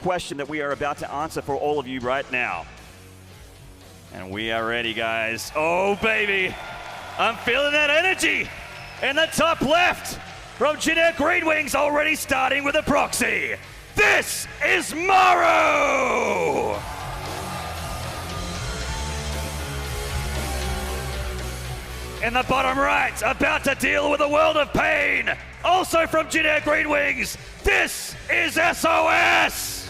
question that we are about to answer for all of you right now. And we are ready, guys. Oh, baby. I'm feeling that energy in the top left from Generic Green Wings, already starting with a proxy. This is Maru! In the bottom right, about to deal with a world of pain. Also from Generic Green Wings, this is SOS!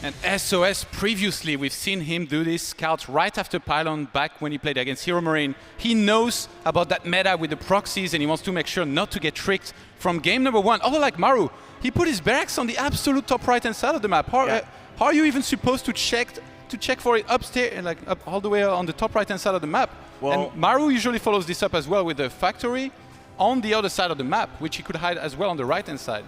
And SOS, previously, we've seen him do this scout right after Pylon back when he played against Hero Marine. He knows about that meta with the proxies and he wants to make sure not to get tricked from game number one. Although like Maru, he put his barracks on the absolute top right-hand side of the map. How are you even supposed to check for it upstairs, like up all the way on the top right-hand side of the map? Well, and Maru usually follows this up as well with the factory on the other side of the map, which he could hide as well on the right-hand side.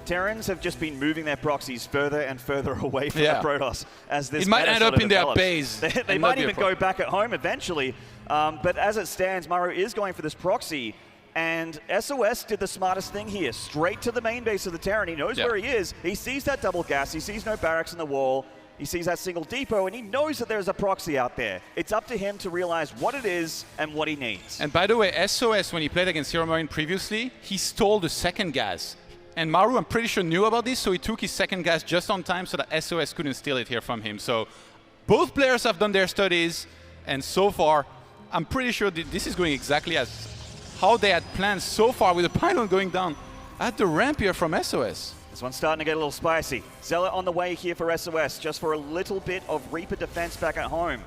Terrans have just been moving their proxies further and further away from the Protoss as this it might end up in their base. They might even go back at home eventually. But as it stands, Maru is going for this proxy. And SOS did the smartest thing here, straight to the main base of the Terran. He knows where he is. He sees that double gas. He sees no barracks in the wall. He sees that single depot, and he knows that there's a proxy out there. It's up to him to realize what it is and what he needs. And by the way, SOS, when he played against Hero Marine previously, he stole the second gas. And Maru, I'm pretty sure, knew about this, so he took his second gas just on time so that SOS couldn't steal it here from him. So both players have done their studies, and so far, I'm pretty sure this is going exactly as how they had planned so far, with the pylon going down at the ramp here from SOS. This one's starting to get a little spicy. Zealot on the way here for SOS, just for a little bit of Reaper defense back at home.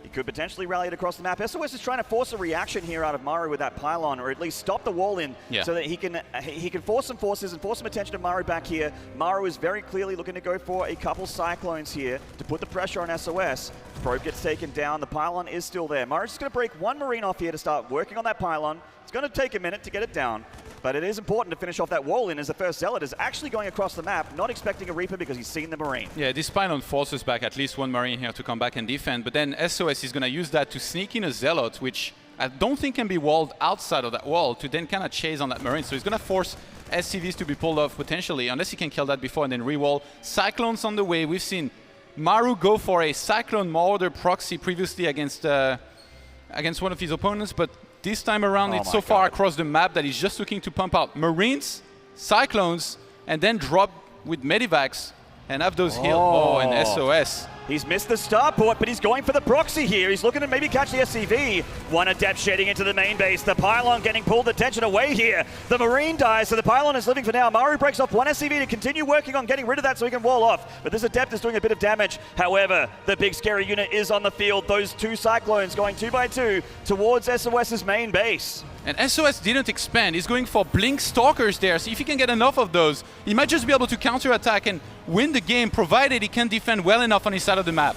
He could potentially rally it across the map. SOS is trying to force a reaction here out of Maru with that pylon, or at least stop the wall in so that he can force some forces and force some attention to Maru back here. Maru is very clearly looking to go for a couple cyclones here to put the pressure on SOS. Probe gets taken down. The pylon is still there. Maru's just going to break one Marine off here to start working on that pylon. It's going to take a minute to get it down, but it is important to finish off that wall in as the first Zealot is actually going across the map, not expecting a Reaper because he's seen the Marine. Yeah, this pylon forces back at least one Marine here to come back and defend, but then SOS is going to use that to sneak in a Zealot, which I don't think can be walled outside of that wall, to then kind of chase on that Marine. So he's going to force SCVs to be pulled off potentially, unless he can kill that before and then re-wall. Cyclones on the way. We've seen Maru go for a Cyclone Marauder proxy previously against one of his opponents, but this time around, it's so far across the map that he's just looking to pump out Marines, Cyclones, and then drop with Medivacs and have those heal. Oh, and SOS. He's missed the starport, but he's going for the proxy here. He's looking to maybe catch the SCV. One Adept shedding into the main base. The pylon getting pulled attention away here. The Marine dies, so the pylon is living for now. Maru breaks off one SCV to continue working on getting rid of that so he can wall off. But this Adept is doing a bit of damage. However, the big scary unit is on the field. Those two Cyclones going 2 by 2 towards SOS's main base. And SOS didn't expand. He's going for Blink Stalkers there. So if he can get enough of those, he might just be able to counterattack and win the game, provided he can defend well enough on his side of the map.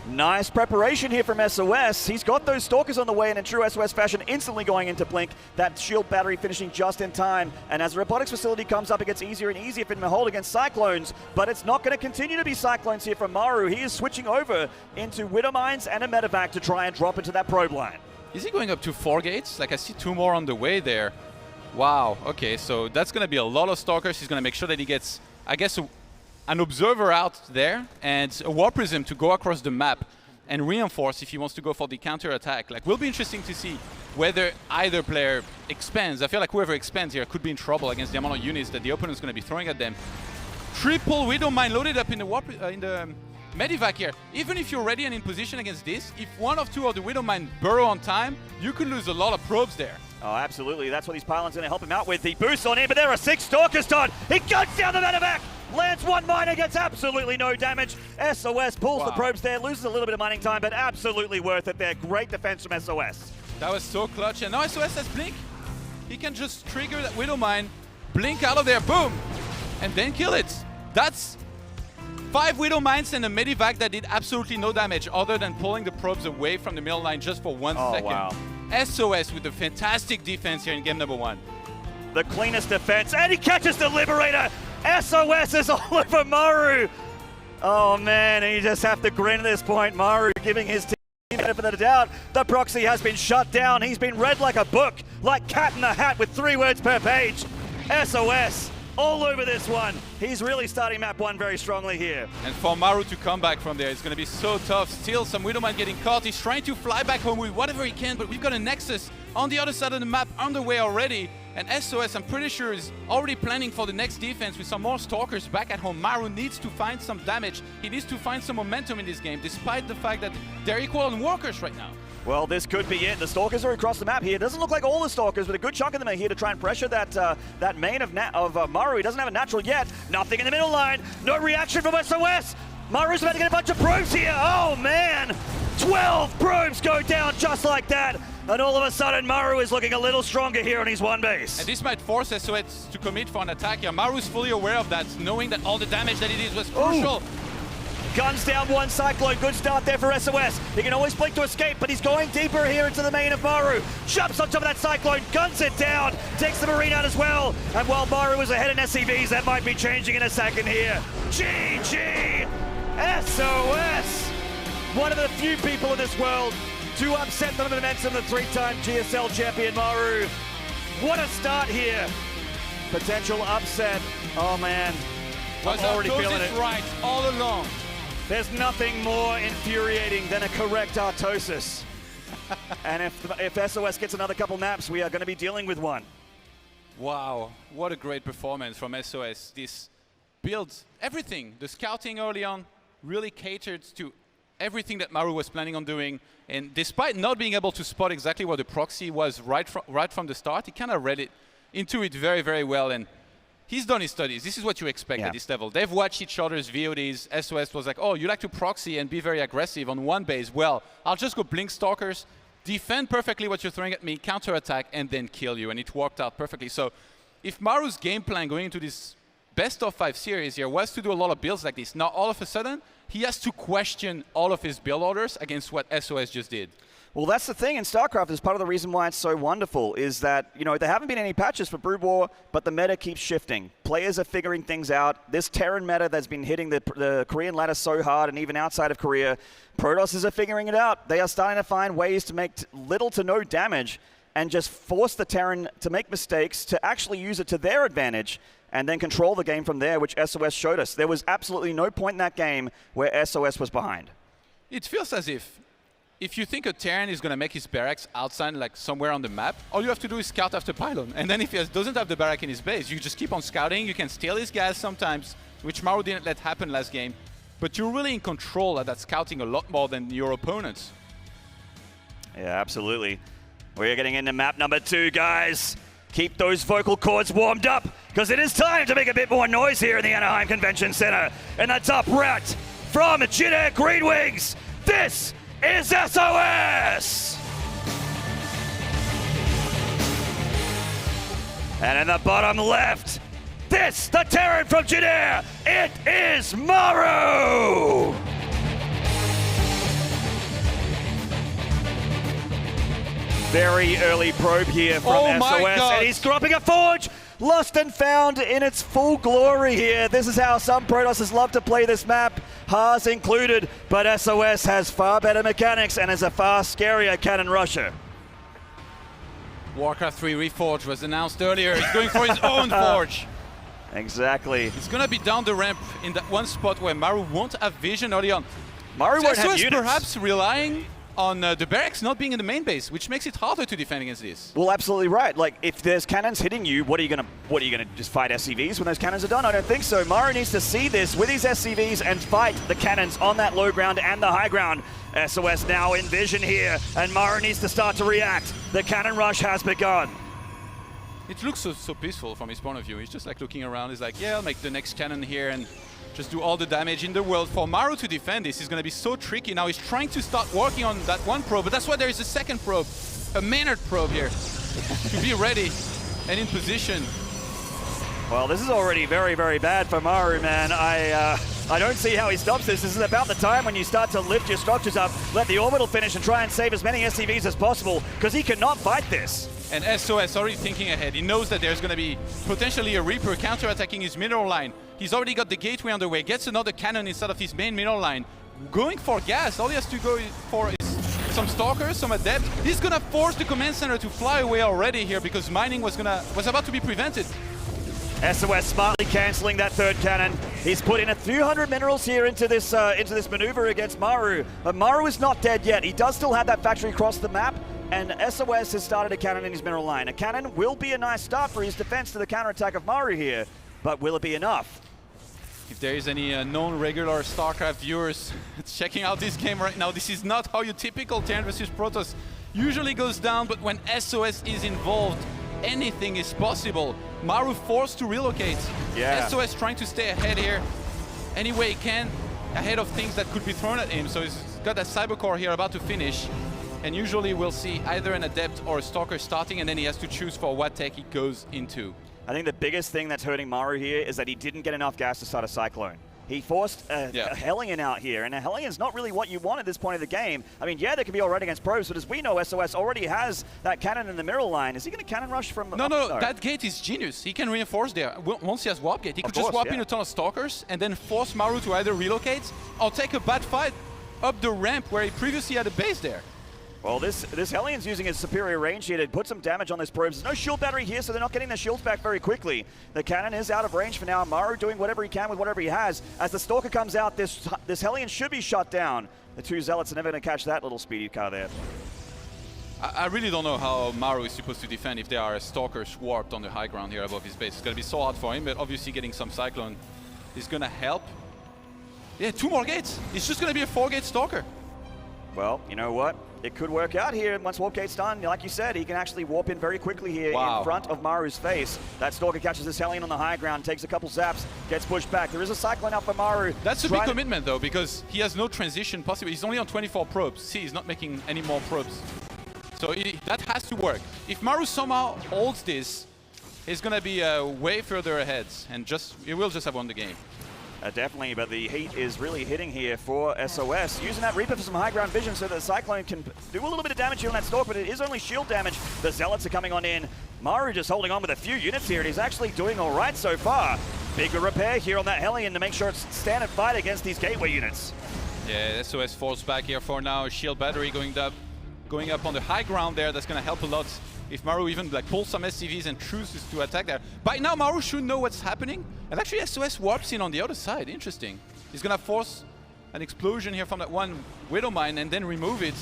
Nice preparation here from SOS. He's got those Stalkers on the way, and in true SOS fashion, instantly going into Blink. That shield battery finishing just in time. And as the robotics facility comes up, it gets easier and easier for him to hold against Cyclones. But it's not going to continue to be Cyclones here from Maru. He is switching over into Widow Mines and a Medevac to try and drop into that probe line. Is he going up to 4 gates? Like, I see 2 more on the way there. Wow, okay, so that's going to be a lot of Stalkers. He's going to make sure that he gets, I guess, an Observer out there and a War Prism to go across the map and reinforce if he wants to go for the counter-attack. Like, will be interesting to see whether either player expands. I feel like whoever expands here could be in trouble against the amount of units that the opponent's going to be throwing at them. Triple Widow Mine loaded up in the Medivac here. Even if you're ready and in position against this, if one of 2 of the Widow Mine burrow on time, you could lose a lot of probes there. Oh, absolutely. That's what these pylons going to help him out with. The boost on him, but there are 6 Stalkers, Todd. He guns down the Medevac. Lands one miner, gets absolutely no damage. SOS pulls the probes there, loses a little bit of mining time, but absolutely worth it there. Great defense from SOS. That was so clutch, and now SOS has Blink. He can just trigger that Widow Mine, blink out of there, boom, and then kill it. That's 5 Widow Mines and a Medivac that did absolutely no damage other than pulling the probes away from the middle line just for 1 second. Wow. SOS with a fantastic defense here in game number 1. The cleanest defense, and he catches the Liberator. SOS is all over Maru. Oh man, you just have to grin at this point. Maru giving his team benefit of the doubt. The proxy has been shut down. He's been read like a book, like Cat in a Hat with 3 words per page. SOS all over this one. He's really starting map 1 very strongly here. And for Maru to come back from there, it's going to be so tough. Still, some Widowman getting caught. He's trying to fly back home with whatever he can, but we've got a Nexus on the other side of the map underway already. And SOS, I'm pretty sure, is already planning for the next defense with some more Stalkers back at home. Maru needs to find some damage. He needs to find some momentum in this game, despite the fact that they're equal on workers right now. Well, this could be it. The Stalkers are across the map here. It doesn't look like all the Stalkers, but a good chunk of them are here to try and pressure that main of Maru. He doesn't have a natural yet. Nothing in the middle line. No reaction from SOS. Maru's about to get a bunch of probes here. Oh, man. 12 probes go down just like that. And all of a sudden, Maru is looking a little stronger here on his 1 base. And this might force SOS to commit for an attack here. Maru's fully aware of that, knowing that all the damage that he did was crucial. Ooh. Guns down 1 Cyclone, good start there for SOS. He can always blink to escape, but he's going deeper here into the main of Maru. Jumps on top of that Cyclone, guns it down, takes the Marine out as well. And while Maru is ahead in SCVs, that might be changing in a second here. GG! SOS! One of the few people in this world to upset the momentum of the 3-time GSL champion Maru. What a start here. Potential upset. Oh man, I'm already feeling it. Right all along. There's nothing more infuriating than a correct Artosis. And if SOS gets another couple maps, we are going to be dealing with one. Wow, what a great performance from SOS. This builds everything. The scouting early on really catered to everything that Maru was planning on doing. And despite not being able to spot exactly where the proxy was right from the start, he kind of read it into it very, very well. And he's done his studies. This is what you expect at this level. They've watched each other's VODs. SOS was like, oh, you like to proxy and be very aggressive on 1 base. Well, I'll just go blink Stalkers, defend perfectly what you're throwing at me, counterattack, and then kill you. And it worked out perfectly. So if Maru's game plan going into this best of 5 series here was to do a lot of builds like this, now all of a sudden, he has to question all of his build orders against what SOS just did. Well, that's the thing in StarCraft is part of the reason why it's so wonderful is that, you know, there haven't been any patches for Brood War, but the meta keeps shifting. Players are figuring things out. This Terran meta that's been hitting the Korean ladder so hard and even outside of Korea, Protosses are figuring it out. They are starting to find ways to make little to no damage and just force the Terran to make mistakes, to actually use it to their advantage, and then control the game from there, which SOS showed us. There was absolutely no point in that game where SOS was behind. It feels as if you think a Terran is going to make his barracks outside, like somewhere on the map, all you have to do is scout after pylon. And then if he doesn't have the barrack in his base, you just keep on scouting. You can steal his gas sometimes, which Maru didn't let happen last game. But you're really in control of that scouting a lot more than your opponents. Yeah, absolutely. We're getting into map number 2, guys. Keep those vocal cords warmed up, because it is time to make a bit more noise here in the Anaheim Convention Center. And that's up right from Jin Air Green Wings. This is SOS! And in the bottom left, this, the Terran from Jin Air, it is Maru! Very early probe here from SOS, and he's dropping a Forge! Lost and found in its full glory here. This is how some Protosses love to play this map, Haas included, but SOS has far better mechanics and is a far scarier cannon rusher. Warcraft 3 Reforge was announced earlier. He's going for his own Forge. Exactly. It's going to be down the ramp in that one spot where Maru won't have vision early on. Maru won't have units. units. Perhaps relying on the barracks not being in the main base, which makes it harder to defend against this. Well, absolutely right. Like, if there's cannons hitting you, what are you gonna just fight SCVs when those cannons are done? I don't think so. Maru needs to see this with his SCVs and fight the cannons on that low ground and the high ground. SOS now in vision here, and Maru needs to start to react. The cannon rush has begun. It looks so peaceful from his point of view. He's just like looking around. He's like, yeah, I'll make the next cannon here and just do all the damage in the world. For Maru to defend this is going to be so tricky. Now he's trying to start working on that one probe, but that's why there is a second probe, a Maynard probe here, to be ready and in position. Well, this is already very, very bad for Maru, man. I don't see how he stops this. This is about the time when you start to lift your structures up, let the orbital finish and try and save as many SCVs as possible, because he cannot fight this. And SOS already thinking ahead. He knows that there's going to be potentially a Reaper counter-attacking his mineral line. He's already got the gateway underway, gets another cannon instead of his main mineral line. Going for gas, all he has to go for is some Stalkers, some Adept. He's gonna force the command center to fly away already here because mining was about to be prevented. SOS smartly cancelling that third cannon. He's put in a few hundred minerals here into this maneuver against Maru. But Maru is not dead yet. He does still have that factory across the map. And SOS has started a cannon in his mineral line. A cannon will be a nice start for his defense to the counterattack of Maru here. But will it be enough? If there is any known regular StarCraft viewers checking out this game right now, this is not how your typical Terran versus Protoss usually goes down, but when SOS is involved, anything is possible. Maru forced to relocate. Yeah. SOS trying to stay ahead here any way he can, ahead of things that could be thrown at him. So he's got that Cybercore here about to finish. And usually we'll see either an Adept or a Stalker starting, and then he has to choose for what tech he goes into. I think the biggest thing that's hurting Maru here is that he didn't get enough gas to start a Cyclone. He forced a Hellion out here, and a Hellion's not really what you want at this point of the game. I mean, yeah, they can be all right against probes, but as we know, SOS already has that cannon in the middle line. Is he going to cannon rush from... No, that gate is genius. He can reinforce there. Once he has warp gate, he could just warp in a ton of Stalkers and then force Maru to either relocate or take a bad fight up the ramp where he previously had a base there. Well, this Hellion's using his superior range here to put some damage on those probes. There's no shield battery here, so they're not getting their shields back very quickly. The cannon is out of range for now. Maru doing whatever he can with whatever he has. As the Stalker comes out, this Hellion should be shot down. The two Zealots are never going to catch that little speedy car there. I really don't know how Maru is supposed to defend if there are Stalkers warped on the high ground here above his base. It's going to be so hard for him, but obviously getting some Cyclone is going to help. Yeah, 2 more gates. It's just going to be a 4-gate Stalker. Well, you know what? It could work out here once warp gate's done. Like you said, he can actually warp in very quickly here in front of Maru's face. That Stalker catches this Hellion on the high ground, takes a couple zaps, gets pushed back. There is a Cyclone out for Maru. That's a big commitment though, because he has no transition possible. He's only on 24 probes. See, he's not making any more probes. So that has to work. If Maru somehow holds this, he's going to be way further ahead, and he will just have won the game. Definitely, but the heat is really hitting here for SOS. Using that Reaper for some high ground vision so that the Cyclone can do a little bit of damage here on that Stalk, but it is only shield damage. The Zealots are coming on in. Maru just holding on with a few units here, and he's actually doing all right so far. Bigger repair here on that Hellion to make sure it's stand and fight against these gateway units. Yeah, SOS forced back here for now. Shield battery going up on the high ground there. That's going to help a lot. If Maru even pulls some SCVs and chooses to attack there. By now, Maru should know what's happening. And actually, SOS warps in on the other side. Interesting. He's going to force an explosion here from that one Widow Mine and then remove it.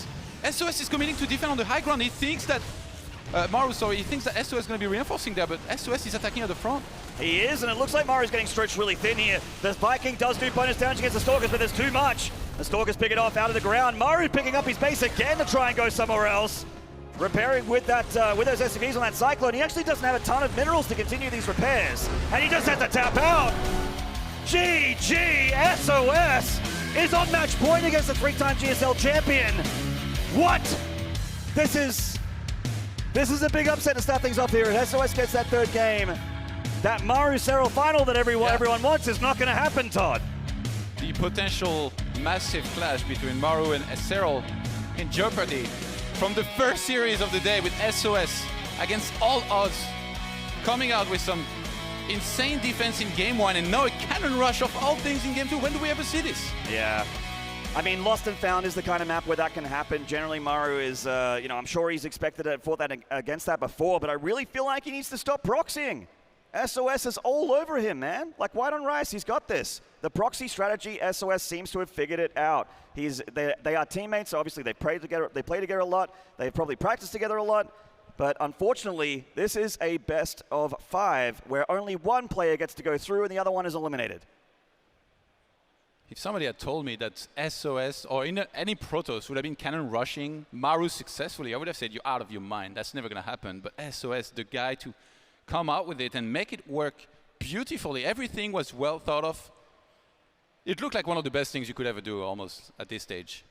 SOS is committing to defend on the high ground. He thinks that... he thinks that SOS is going to be reinforcing there, but SOS is attacking at the front. He is, and it looks like Maru's getting stretched really thin here. The Viking does do bonus damage against the Stalkers, but there's too much. The Stalkers pick it off out of the ground. Maru picking up his base again to try and go somewhere else. Repairing with that with those SCVs on that Cyclone. He actually doesn't have a ton of minerals to continue these repairs. And he just has to tap out. GG! SOS is on match point against the 3-time GSL champion. What? This is a big upset to start things off here. SOS gets that third game. That Maru Serral final that everyone wants is not going to happen, Todd. The potential massive clash between Maru and Serral in jeopardy. From the first series of the day with SOS against all odds, coming out with some insane defense in game 1 and now a cannon rush of all things in game 2. When do we ever see this? Yeah. I mean, Lost and Found is the kind of map where that can happen. Generally, Maru is, I'm sure he's expected to fought that against that before, but I really feel like he needs to stop proxying. SOS is all over him, man. Like white on rice, he's got this. The proxy strategy, SOS seems to have figured it out. They are teammates, so obviously they play together a lot. They've probably practiced together a lot. But unfortunately, this is a best of 5 where only one player gets to go through and the other one is eliminated. If somebody had told me that SOS or any Protoss would have been cannon rushing Maru successfully, I would have said, you're out of your mind. That's never going to happen. But SOS, the guy to come out with it and make it work beautifully. Everything was well thought of. It looked like one of the best things you could ever do almost at this stage.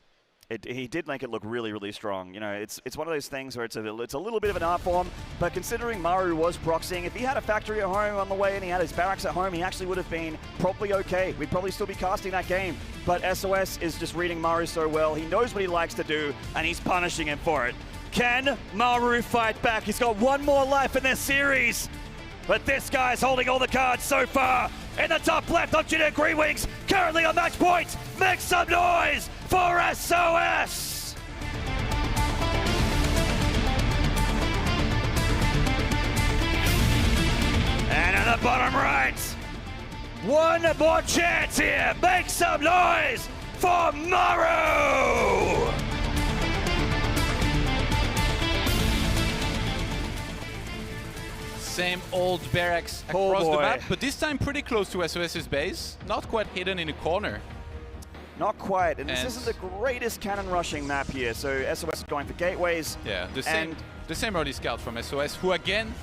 He did make it look really, really strong. You know, it's one of those things where it's a little bit of an art form, but considering Maru was proxying, if he had a factory at home on the way and he had his barracks at home, he actually would have been probably okay. We'd probably still be casting that game, but SOS is just reading Maru so well. He knows what he likes to do, and he's punishing him for it. Can Maru fight back? He's got one more life in this series, but this guy's holding all the cards so far. In the top left, Engineer Green Wings, currently on match point. Make some noise for SOS! bottom right. One more chance here. Make some noise for Maru. Same old barracks across the map, but this time pretty close to SOS's base. Not quite hidden in a corner. Not quite, and this isn't the greatest cannon rushing map here, so SOS is going for gateways. Yeah, the same early scout from SOS, who again,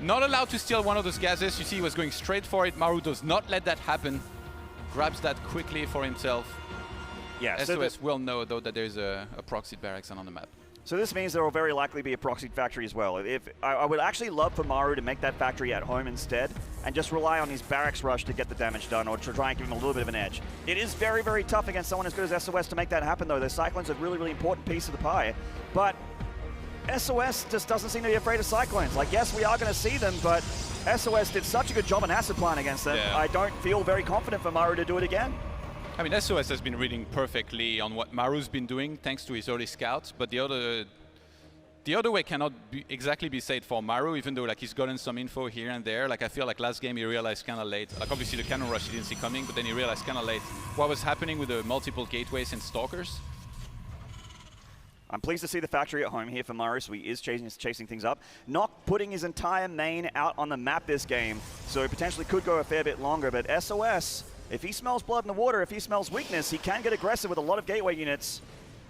not allowed to steal one of those gases. You see he was going straight for it. Maru does not let that happen. Grabs that quickly for himself. Yeah, SOS will know though that there's a proxied barracks on the map. So this means there will very likely be a proxied factory as well. If I would actually love for Maru to make that factory at home instead and just rely on his barracks rush to get the damage done or to try and give him a little bit of an edge. It is very, very tough against someone as good as SOS to make that happen though. The Cyclone's a really, really important piece of the pie. But SOS just doesn't seem to be afraid of Cyclones. Like, yes, we are going to see them, but SOS did such a good job on Acid Plant against them. Yeah. I don't feel very confident for Maru to do it again. I mean, SOS has been reading perfectly on what Maru's been doing thanks to his early scouts, but the other way cannot exactly be said for Maru, even though like he's gotten some info here and there. Like I feel like last game he realized kind of late. Like obviously the cannon rush he didn't see coming, but then he realized kind of late what was happening with the multiple gateways and stalkers. I'm pleased to see the factory at home here for Maru, so he is chasing things up. Not putting his entire main out on the map this game, so he potentially could go a fair bit longer, but SOS, if he smells blood in the water, if he smells weakness, he can get aggressive with a lot of gateway units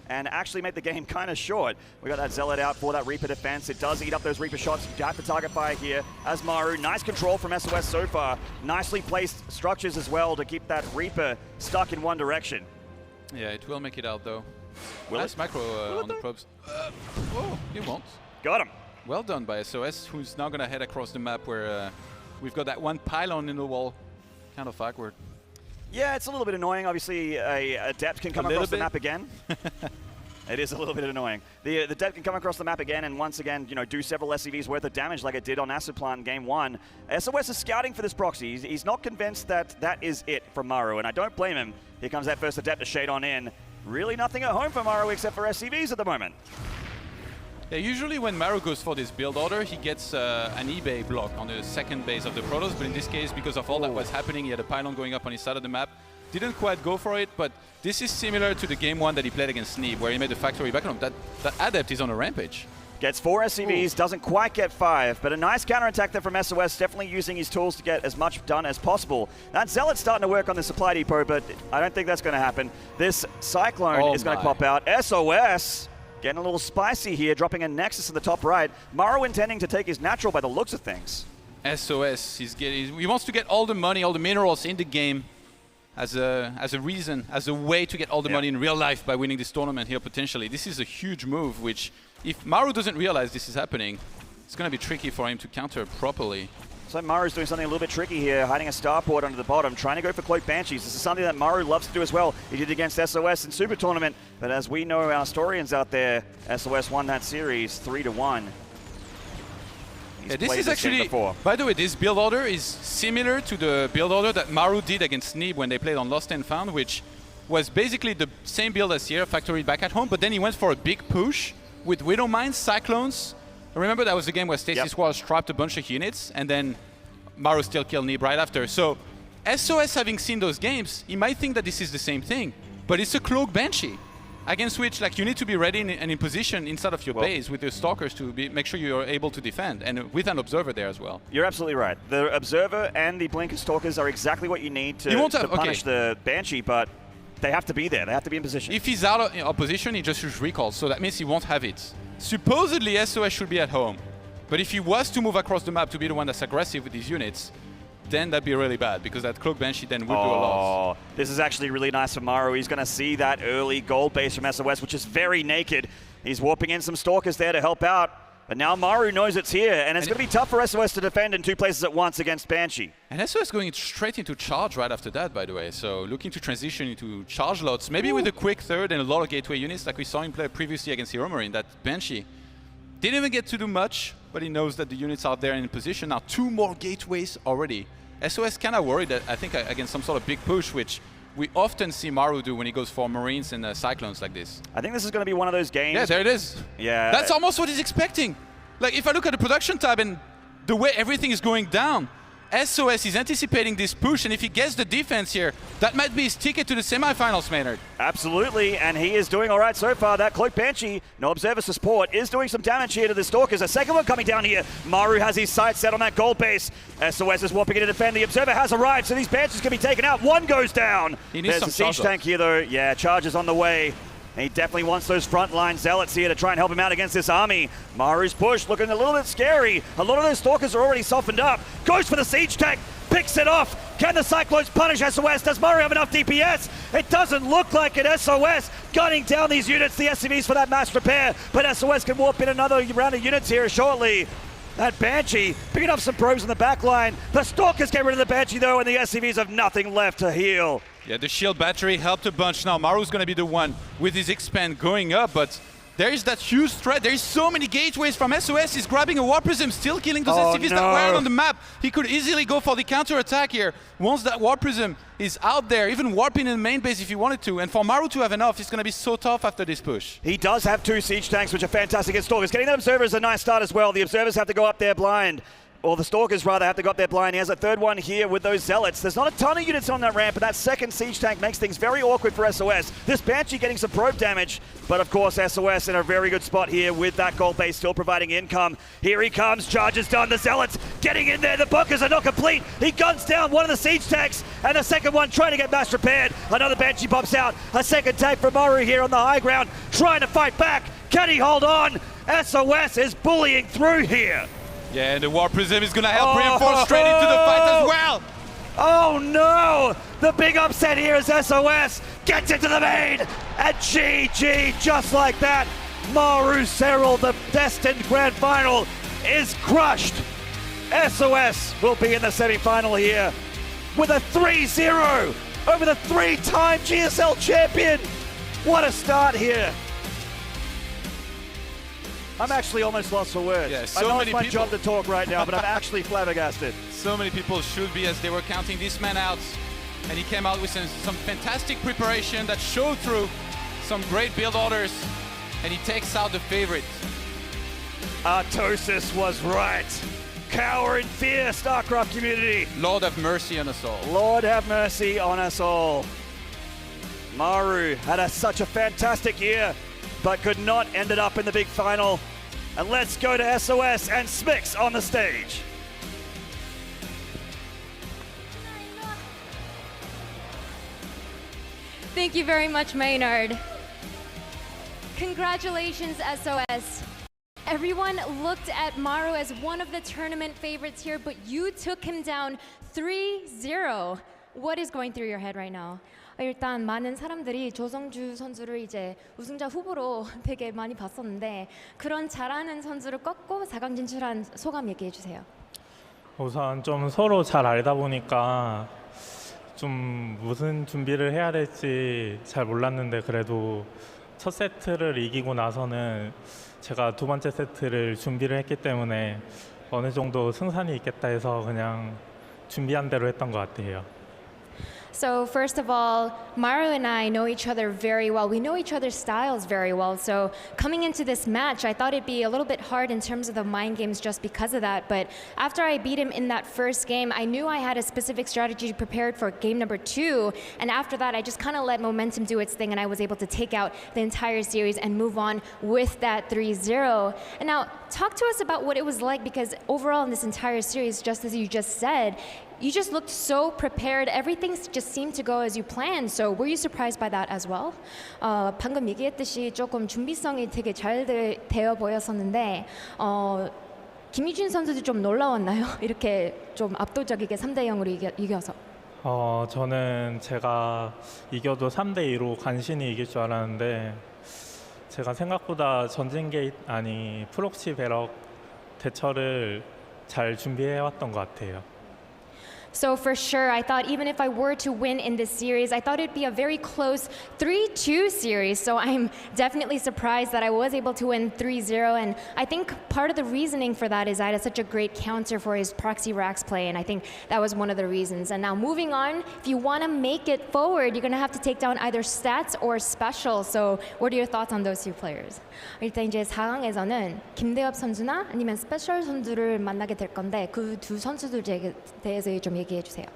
and actually make the game kind of short. We got that Zealot out for that Reaper defense. It does eat up those Reaper shots. You have to target fire here as Maru. Nice control from SOS so far. Nicely placed structures as well to keep that Reaper stuck in one direction. Yeah, it will make it out though. Nice macro on the probes. Oh, he won't. Got him. Well done by SOS, who's now going to head across the map where we've got that one pylon in the wall. Kind of awkward. Yeah, it's a little bit annoying. Obviously, a Adept can come across the map again. It is a little bit annoying. The Adept can come across the map again and once again, you know, do several SCVs worth of damage like it did on Acid Plant in Game 1. SOS is scouting for this proxy. He's not convinced that that is it from Maru, and I don't blame him. Here comes that first Adept to shade on in. Really nothing at home for Maru except for SCVs at the moment. Yeah, usually when Maru goes for this build order, he gets an eBay block on the second base of the Protoss, but in this case, because of all that was happening, he had a pylon going up on his side of the map. Didn't quite go for it, but this is similar to the game 1 that he played against Sneeb, where he made the factory back home. That Adept is on a rampage. Gets 4 SCVs, doesn't quite get 5, but a nice counterattack there from SOS, definitely using his tools to get as much done as possible. That Zealot's starting to work on the supply depot, but I don't think that's going to happen. This Cyclone is going to pop out. SOS getting a little spicy here, dropping a Nexus in the top right. Maru intending to take his natural by the looks of things. SOS, he wants to get all the money, all the minerals in the game as a reason, as a way to get all the money in real life by winning this tournament here potentially. This is a huge move, which if Maru doesn't realize this is happening, it's going to be tricky for him to counter properly. So Maru's doing something a little bit tricky here, hiding a starport under the bottom, trying to go for Cloak Banshees. This is something that Maru loves to do as well. He did against SOS in Super Tournament, but as we know, our historians out there, SOS won that series 3-1. Yeah, this is actually, by the way, this build order is similar to the build order that Maru did against Sneeb when they played on Lost and Found, which was basically the same build as here, factory back at home, but then he went for a big push with Widow Mines, Cyclones. Remember that was the game where Stasis Squad trapped a bunch of units, and then Maru still killed Neeb right after. So SOS, having seen those games, he might think that this is the same thing, but it's a Cloak Banshee, against which like you need to be ready and in position inside of your base with your stalkers to make sure you're able to defend, and with an observer there as well. You're absolutely right. The observer and the blinker stalkers are exactly what you need to punish the Banshee, but they have to be there. They have to be in position. If he's out of position, he just uses recalls, so that means he won't have it. Supposedly SOS should be at home, but if he was to move across the map to be the one that's aggressive with these units, then that'd be really bad, because that Cloak Banshee then would do a loss. This is actually really nice for Maru. He's going to see that early gold base from SOS, which is very naked. He's warping in some stalkers there to help out. But now Maru knows it's here, and it's going to be tough for SOS to defend in 2 places at once against Banshee. And SOS going straight into charge right after that, by the way. So looking to transition into charge lots, maybe with a quick third and a lot of gateway units, like we saw him play previously against Hero Marine. That Banshee didn't even get to do much, but he knows that the units are there in position. Now 2 more gateways already. SOS kind of worried that, I think, against some sort of big push, which we often see Maru do when he goes for Marines and Cyclones like this. I think this is going to be one of those games. Yeah, there it is. Yeah. That's almost what he's expecting. Like, if I look at the production tab and the way everything is going down, SOS is anticipating this push, and if he gets the defense here, that might be his ticket to the semifinals, Maynard. Absolutely, and he is doing all right so far. That Cloak Banshee, no Observer support, is doing some damage here to the Stalkers. A second one coming down here. Maru has his sights set on that gold base. SOS is warping in to defend. The Observer has arrived, so these Banshees can be taken out. One goes down. He needs There's some a siege tank here, though. Yeah, charges on the way. And he definitely wants those frontline Zealots here to try and help him out against this army. Maru's push looking a little bit scary. A lot of those Stalkers are already softened up. Goes for the siege tank, picks it off. Can the Cyclones punish SOS? Does Maru have enough DPS? It doesn't look like it. SOS gunning down these units, the SCVs for that mass repair. But SOS can warp in another round of units here shortly. That Banshee picking up some probes in the back line. The Stalkers get rid of the Banshee though, and the SCVs have nothing left to heal. Yeah, the shield battery helped a bunch. Now Maru's going to be the one with his expand going up, but there is that huge threat. There is so many gateways from SOS. He's grabbing a War Prism, still killing those SCVs that were on the map. He could easily go for the counter attack here. Once that War Prism is out there, even warping in the main base if he wanted to. And for Maru to have enough, it's going to be so tough after this push. He does have 2 siege tanks, which are fantastic against Stalkers. Getting the Observer is a nice start as well. The Observers have to go up there blind. Or the Stalkers, rather, have to go up there blind. He has a third one here with those Zealots. There's not a ton of units on that ramp, but that second siege tank makes things very awkward for SOS. This Banshee getting some probe damage, but of course SOS in a very good spot here with that gold base still providing income. Here he comes, charge is done. The Zealots getting in there. The bunkers are not complete. He guns down one of the siege tanks, and the second one trying to get mass repaired. Another Banshee pops out. A second tank from Maru here on the high ground, trying to fight back. Can he hold on? SOS is bullying through here. Yeah, and the War Prism is going to help reinforce straight into the fight as well. Oh no! The big upset here is SOS gets into the main, and GG, just like that. Maru Cyril, the destined grand final, is crushed. SOS will be in the semi-final here with a 3-0 over the 3-time GSL champion. What a start here. I'm actually almost lost for words. Yeah, I know it's my job to talk right now, but I'm actually flabbergasted. So many people should be as they were counting this man out. And he came out with some fantastic preparation that showed through, some great build orders, and he takes out the favorite. Artosis was right. Cower in fear, StarCraft community. Lord have mercy on us all. Lord have mercy on us all. Maru had such a fantastic year, but could not end it up in the big final. And let's go to SOS and Smix on the stage. Thank you very much, Maynard. Congratulations, SOS. Everyone looked at Maru as one of the tournament favorites here, but you took him down 3-0. What is going through your head right now? 일단 많은 사람들이 조성주 선수를 이제 우승자 후보로 되게 많이 봤었는데 그런 잘하는 선수를 꺾고 4강 진출한 소감 얘기해 주세요. 우선 좀 서로 잘 알다 보니까 좀 무슨 준비를 해야 될지 잘 몰랐는데 그래도 첫 세트를 이기고 나서는 제가 두 번째 세트를 준비를 했기 때문에 어느 정도 승산이 있겠다 해서 그냥 준비한 대로 했던 것 같아요. So first of all, Maru and I know each other very well. We know each other's styles very well. So coming into this match, I thought it'd be a little bit hard in terms of the mind games just because of that. But after I beat him in that first game, I knew I had a specific strategy prepared for game number 2. And after that, I just kind of let momentum do its thing and I was able to take out the entire series and move on with that 3-0. And now, talk to us about what it was like because overall in this entire series, just as you just said, you just looked so prepared. Everything just seemed to go as you planned. So were you surprised by that as well? 방금 얘기했듯이 조금 준비성이 되게 잘 되어 보였었는데 김유진 선수도 좀 놀라웠나요? 이렇게 좀 압도적이게 3대0으로 이겨서. 저는 제가 이겨도 3대2로 간신히 이길 줄 알았는데 제가 생각보다 전진 게이트 아니 프록시 배럭 대처를 잘 준비해 왔던 것 같아요. So for sure, I thought even if I were to win in this series, I thought it'd be a very close 3-2 series. So I'm definitely surprised that I was able to win 3-0. And I think part of the reasoning for that is I had such a great counter for his proxy racks play. And I think that was one of the reasons. And now moving on, if you want to make it forward, you're going to have to take down either stats or special. So what are your thoughts on those two players? 일단 이제 4강에서는 김대엽 선수나 아니면 스페셜 선수를 만나게 될 건데 그 두 선수들에 대해서 좀 얘기해 주세요.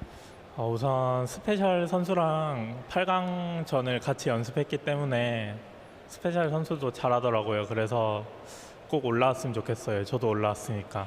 우선 스페셜 선수랑 8강전을 같이 연습했기 때문에 스페셜 선수도 잘하더라고요. 그래서 꼭 올라왔으면 좋겠어요. 저도 올라왔으니까.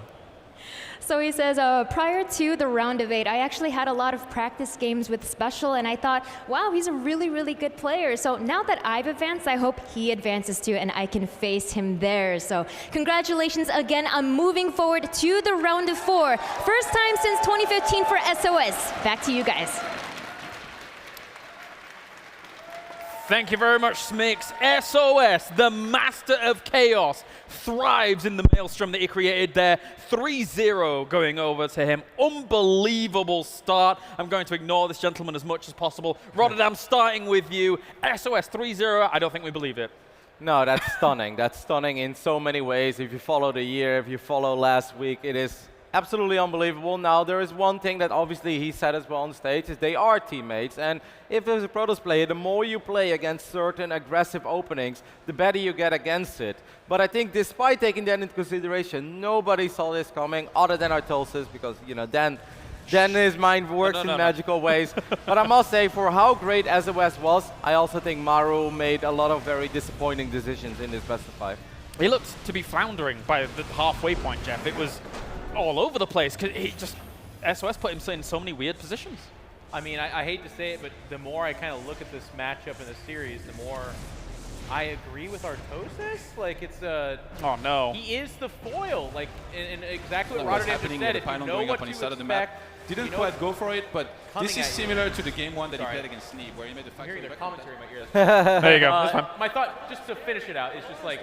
So he says, prior to the round of 8, I actually had a lot of practice games with Special, and I thought, wow, he's a really, really good player. So now that I've advanced, I hope he advances too, and I can face him there. So congratulations again on moving forward to the round of 4. First time since 2015 for SOS. Back to you guys. Thank you very much, Smix. SOS, the master of chaos, thrives in the maelstrom that he created there. 3-0 going over to him. Unbelievable start. I'm going to ignore this gentleman as much as possible. Rotterdam, starting with you. SOS 3-0, I don't think we believe it. No, that's stunning. That's stunning in so many ways. If you follow the year, if you follow last week, it is absolutely unbelievable. Now, there is one thing that obviously he said as well on stage, is they are teammates. And if there's a Protoss player, the more you play against certain aggressive openings, the better you get against it. But I think despite taking that into consideration, nobody saw this coming other than Artosis, because, you know, then his mind works in magical ways. But I must say, for how great SOS was, I also think Maru made a lot of very disappointing decisions in this best of 5. He looked to be floundering by the halfway point, Jeff. It was all over the place, because he just, SOS put him in so many weird positions. I mean, I hate to say it, but the more I kind of look at this matchup in the series, the more I agree with Artosis. Like, it's a... Oh, no. He is the foil. Like, and exactly what What's Rotterdam just happening said. with If the you pylon know going what up on to his side of the map. expect, Didn't you know quite go for it, but coming this is at you. similar to the game 1 that he Sorry. played against Sneeb, where he made the I'm factory hearing their record. commentary in my ear. There you go. That's fine. My thought, just to finish it out, is just like,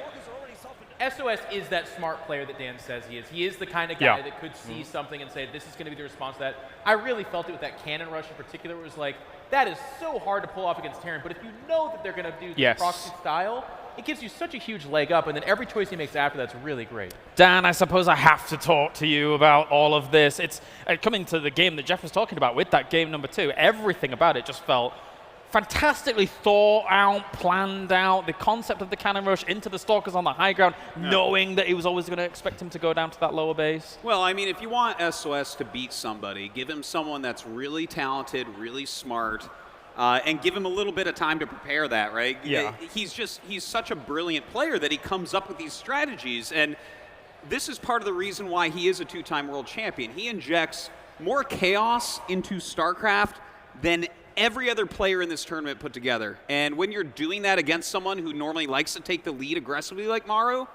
SOS is that smart player that Dan says he is. He is the kind of guy that could see something and say, this is going to be the response to that. I really felt it with that cannon rush in particular. It was like, that is so hard to pull off against Terran, but if you know that they're going to do the proxy style, it gives you such a huge leg up, and then every choice he makes after that's really great. Dan, I suppose I have to talk to you about all of this. It's coming to the game that Jeff was talking about with that game number 2. Everything about it just felt fantastically thought out, planned out. The concept of the cannon rush into the Stalkers on the high ground, knowing that he was always going to expect him to go down to that lower base. Well, I mean, if you want SOS to beat somebody, give him someone that's really talented, really smart, and give him a little bit of time to prepare that, right? Yeah. He's such a brilliant player that he comes up with these strategies, and this is part of the reason why he is a 2-time world champion. He injects more chaos into StarCraft than every other player in this tournament put together. And when you're doing that against someone who normally likes to take the lead aggressively like Maru,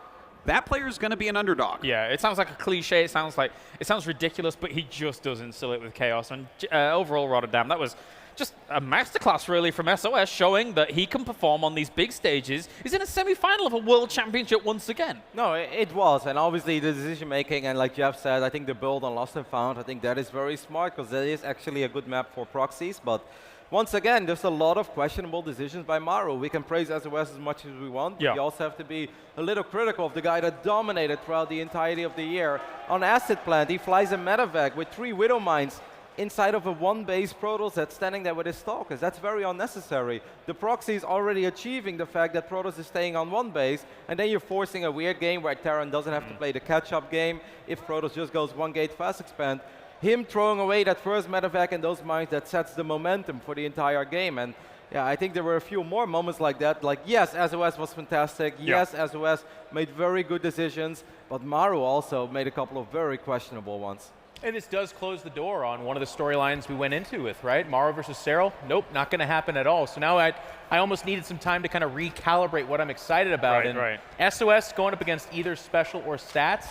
that player is going to be an underdog. Yeah, it sounds like a cliche. It sounds ridiculous, but he just does instill it with chaos. And overall, Rotterdam, that was just a masterclass, really, from SOS, showing that he can perform on these big stages. He's in a semi-final of a world championship once again. No, it was, and obviously the decision-making, and like Jeff said, I think the build on Lost and Found, I think that is very smart, because that is actually a good map for proxies, but once again, there's a lot of questionable decisions by Maru. We can praise SOS as much as we want. Yeah. We also have to be a little critical of the guy that dominated throughout the entirety of the year. On Acid Plant, he flies a medevac with 3 Widow Mines inside of a 1-base Protoss that's standing there with his Stalkers. That's very unnecessary. The proxy is already achieving the fact that Protoss is staying on 1 base, and then you're forcing a weird game where Terran doesn't have to play the catch-up game if Protoss just goes 1 gate fast expand. Him throwing away that first medevac and those mines, that sets the momentum for the entire game. And yeah, I think there were a few more moments like that. Like, yes, SOS was fantastic. Yes, SOS made very good decisions, but Maru also made a couple of very questionable ones. And this does close the door on one of the storylines we went into with, right? Maru versus Serral? Nope, not going to happen at all. So now I almost needed some time to kind of recalibrate what I'm excited about. Right. SOS going up against either special or stats,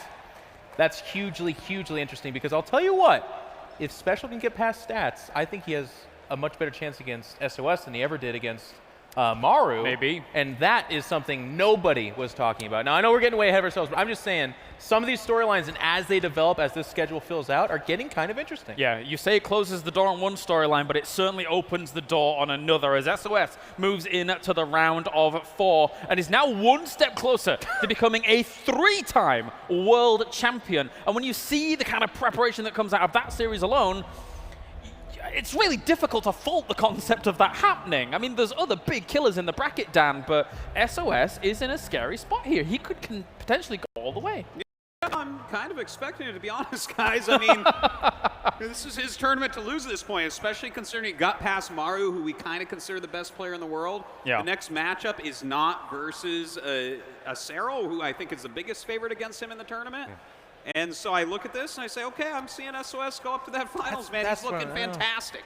that's hugely, hugely interesting, because I'll tell you what, if special can get past stats, I think he has a much better chance against SOS than he ever did against Maru. Maybe. And that is something nobody was talking about. Now, I know we're getting way ahead of ourselves, but I'm just saying some of these storylines, and as they develop, as this schedule fills out, are getting kind of interesting. Yeah, you say it closes the door on one storyline, but it certainly opens the door on another as SOS moves in to the round of 4 and is now one step closer to becoming a 3-time world champion. And when you see the kind of preparation that comes out of that series alone, it's really difficult to fault the concept of that happening. I mean, there's other big killers in the bracket, Dan, but SOS is in a scary spot here. He could potentially go all the way. I'm kind of expecting it, to be honest, guys. I mean, this is his tournament to lose at this point, especially considering he got past Maru, who we kind of consider the best player in the world. Yeah. The next matchup is not versus a Cero, who I think is the biggest favorite against him in the tournament. Yeah. And so I look at this and I say, okay, I'm seeing SOS go up to that finals, man. He's looking fantastic.